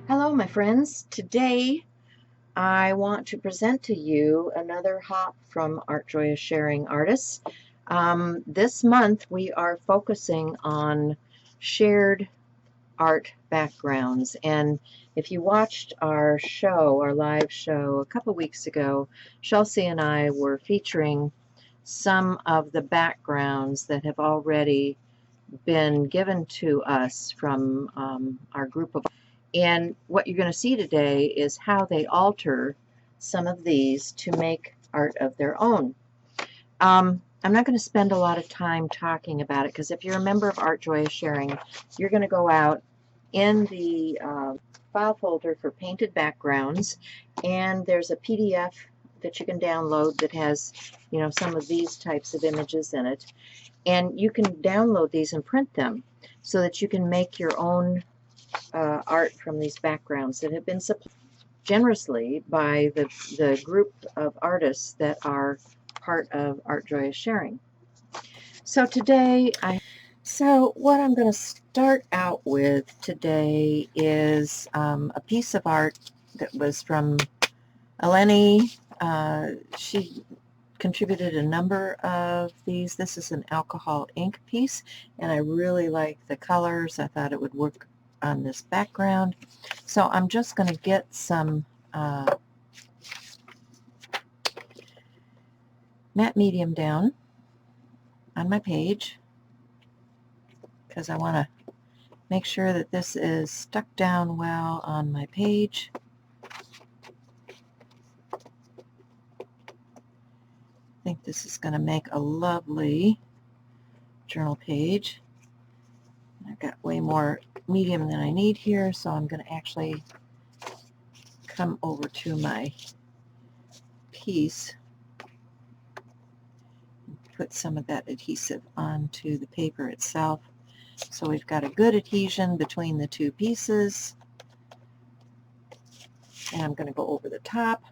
Hello, my friends. Today I want to present to you another hop from Art Joy is Sharing Artists. This month we are focusing on shared art backgrounds. And if you watched our show, our live show a couple weeks ago, Chelsea and I were featuring some of the backgrounds that have already been given to us from our group of. And what you're going to see today is how they alter some of these to make art of their own. I'm not going to spend a lot of time talking about it because if you're a member of Art Joy is Sharing, you're going to go out in the file folder for painted backgrounds, and there's a PDF that you can download that has, some of these types of images in it. And you can download these and print them so that you can make your own art from these backgrounds that have been supplied generously by the group of artists that are part of Art Joy is Sharing. So what I'm going to start out with today is a piece of art that was from Eleni. She contributed a number of these. This is an alcohol ink piece, and I really like the colors. I thought it would work on this background. So I'm just going to get some matte medium down on my page because I want to make sure that this is stuck down well on my page. I think this is going to make a lovely journal page. I've got way more medium than I need here, so I'm going to actually come over to my piece and put some of that adhesive onto the paper itself. So we've got a good adhesion between the two pieces. And I'm going to go over the top.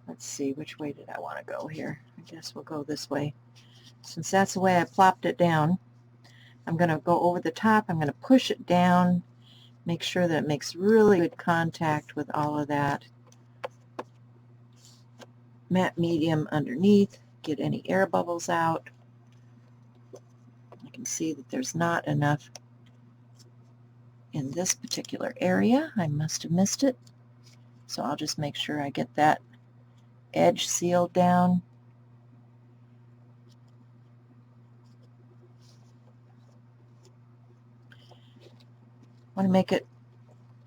Let's see, which way did I want to go here? I guess we'll go this way. Since that's the way I plopped it down, I'm going to go over the top. I'm going to push it down, make sure that it makes really good contact with all of that matte medium underneath, get any air bubbles out. I can see that there's not enough in this particular area. I must have missed it. So I'll just make sure I get that edge sealed down. I want to make it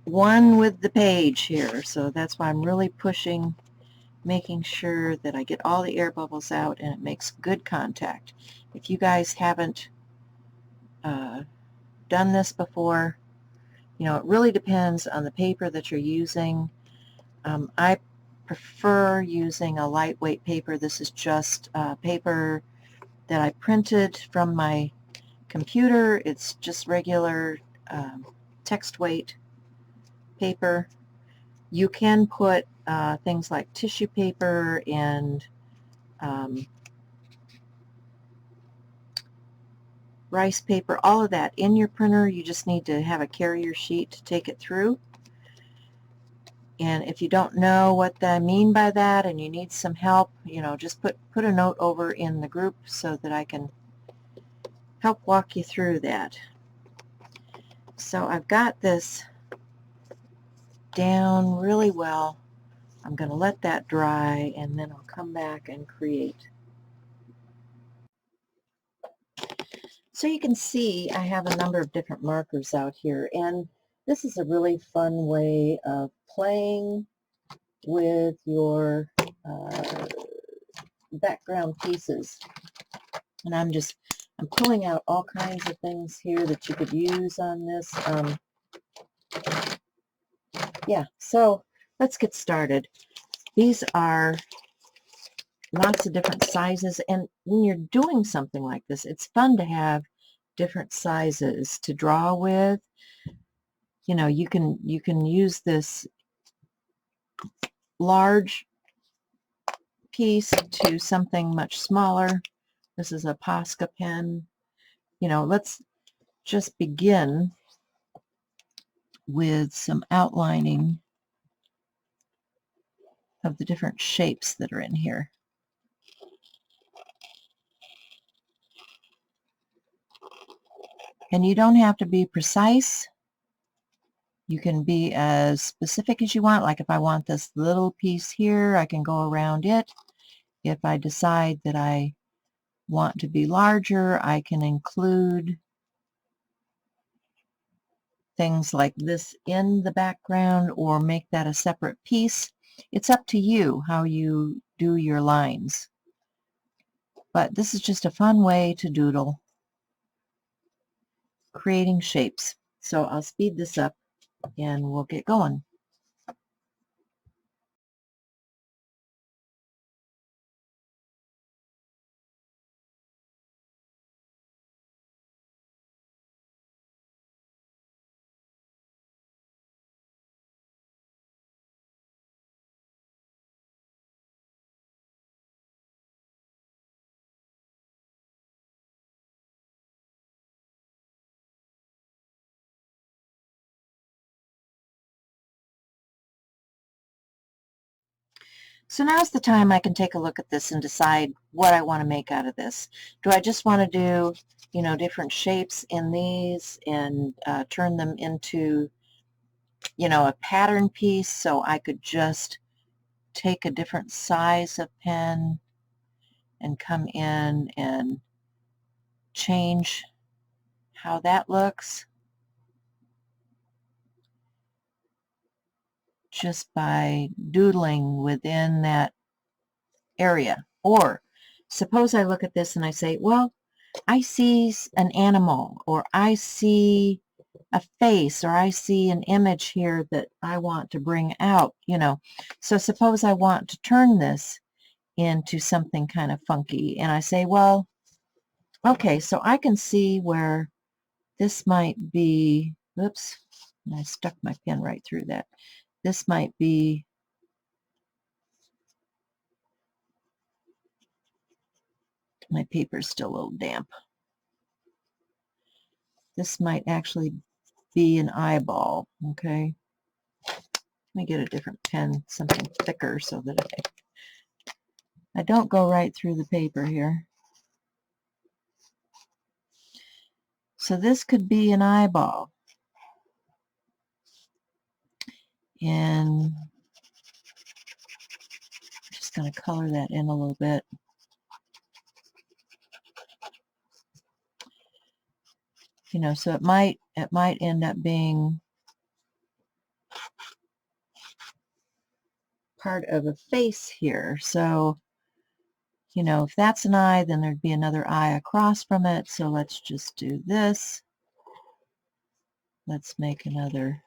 one with the page here, so that's why I'm really pushing, making sure that I get all the air bubbles out and it makes good contact. If you guys haven't done this before, it really depends on the paper that you're using. I prefer using a lightweight paper. This is just paper that I printed from my computer. It's just regular text weight paper. You can put things like tissue paper and rice paper, all of that in your printer. You just need to have a carrier sheet to take it through. And if you don't know what I mean by that and you need some help, just put a note over in the group so that I can help walk you through that. So I've got this down really well. I'm going to let that dry and then I'll come back and create. So you can see I have a number of different markers out here, and this is a really fun way of playing with your background pieces. And I'm pulling out all kinds of things here that you could use on this. So let's get started. These are lots of different sizes, and when you're doing something like this, it's fun to have different sizes to draw with. You can use this large piece to something much smaller. This is a Posca pen. Let's just begin with some outlining of the different shapes that are in here. And you don't have to be precise. You can be as specific as you want. Like if I want this little piece here, I can go around it. If I decide that I want to be larger, I can include things like this in the background or make that a separate piece. It's up to you how you do your lines. But this is just a fun way to doodle, creating shapes. So I'll speed this up and we'll get going. So now's the time I can take a look at this and decide what I want to make out of this. Do I just want to do, different shapes in these and turn them into, a pattern piece, so I could just take a different size of pen and come in and change how that looks just by doodling within that area? Or suppose I look at this and I say, well, I see an animal, or I see a face, or I see an image here that I want to bring out, So suppose I want to turn this into something kind of funky, and I say, well, okay, so I can see where this might be, oops, I stuck my pen right through that. This might be my paper's still a little damp. This might actually be an eyeball, okay? Let me get a different pen, something thicker, so that I don't go right through the paper here. So this could be an eyeball. And I'm just going to color that in a little bit. So it might end up being part of a face here. So, if that's an eye, then there'd be another eye across from it. So let's just do this. Let's make another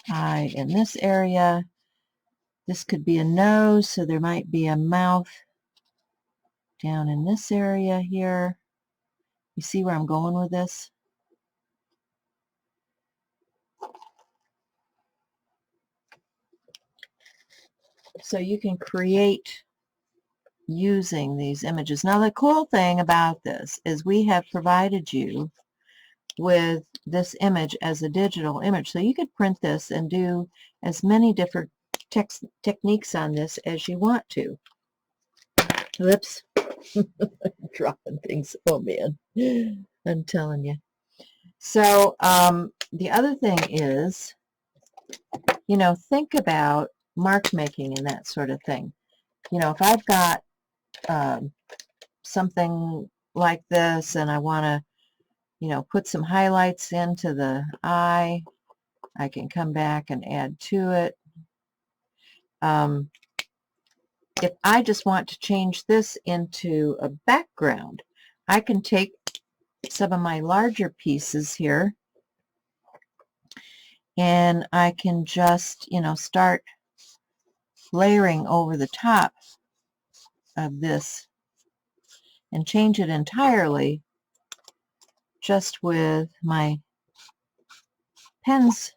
eye in this area. This could be a nose, so there might be a mouth down in this area here. You see where I'm going with this? So you can create using these images. Now the cool thing about this is we have provided you with this image as a digital image. So you could print this and do as many different techniques on this as you want to. Whoops. Dropping things. Oh man. I'm telling you. So the other thing is, think about mark making and that sort of thing. If I've got something like this and I want to, put some highlights into the eye, I can come back and add to it. If I just want to change this into a background, I can take some of my larger pieces here and I can just, start layering over the top of this and change it entirely just with my pens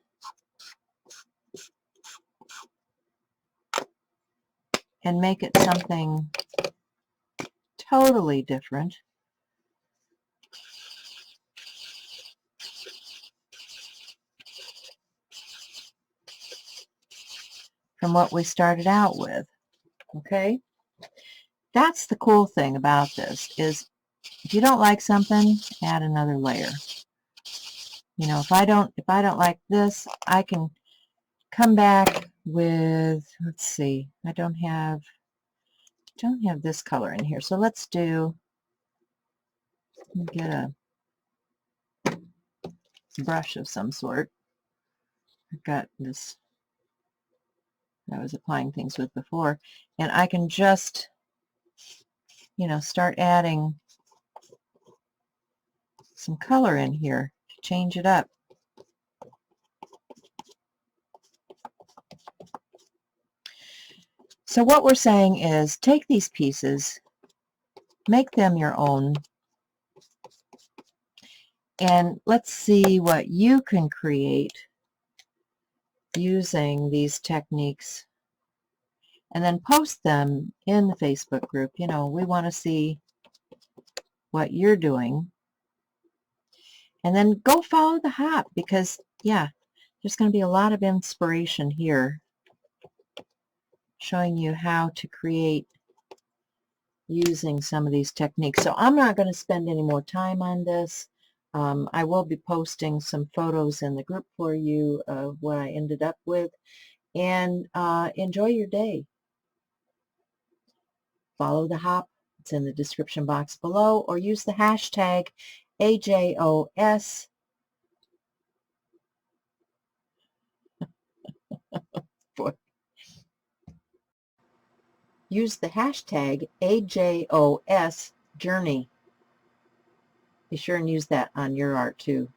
and make it something totally different. from what we started out with. Okay? That's the cool thing about this, is if you don't like something, add another layer. You know, if I don't like this, I can come back with, let's see, I don't have this color in here. So let's do, let me get a brush of some sort. I've got this I was applying things with before, and I can just, you know, start adding some color in here to change it up. So what we're saying is take these pieces, make them your own, and let's see what you can create using these techniques, and then post them in the Facebook group. You know, we want to see what you're doing, and then go follow the hop, because yeah, there's going to be a lot of inspiration here showing you how to create using some of these techniques. So I'm not going to spend any more time on this. I will be posting some photos in the group for you of what I ended up with, and enjoy your day. Follow the hop. It's in the description box below, or use the hashtag AJOS. Use the hashtag AJOS Journey. Be sure and use that on your art too.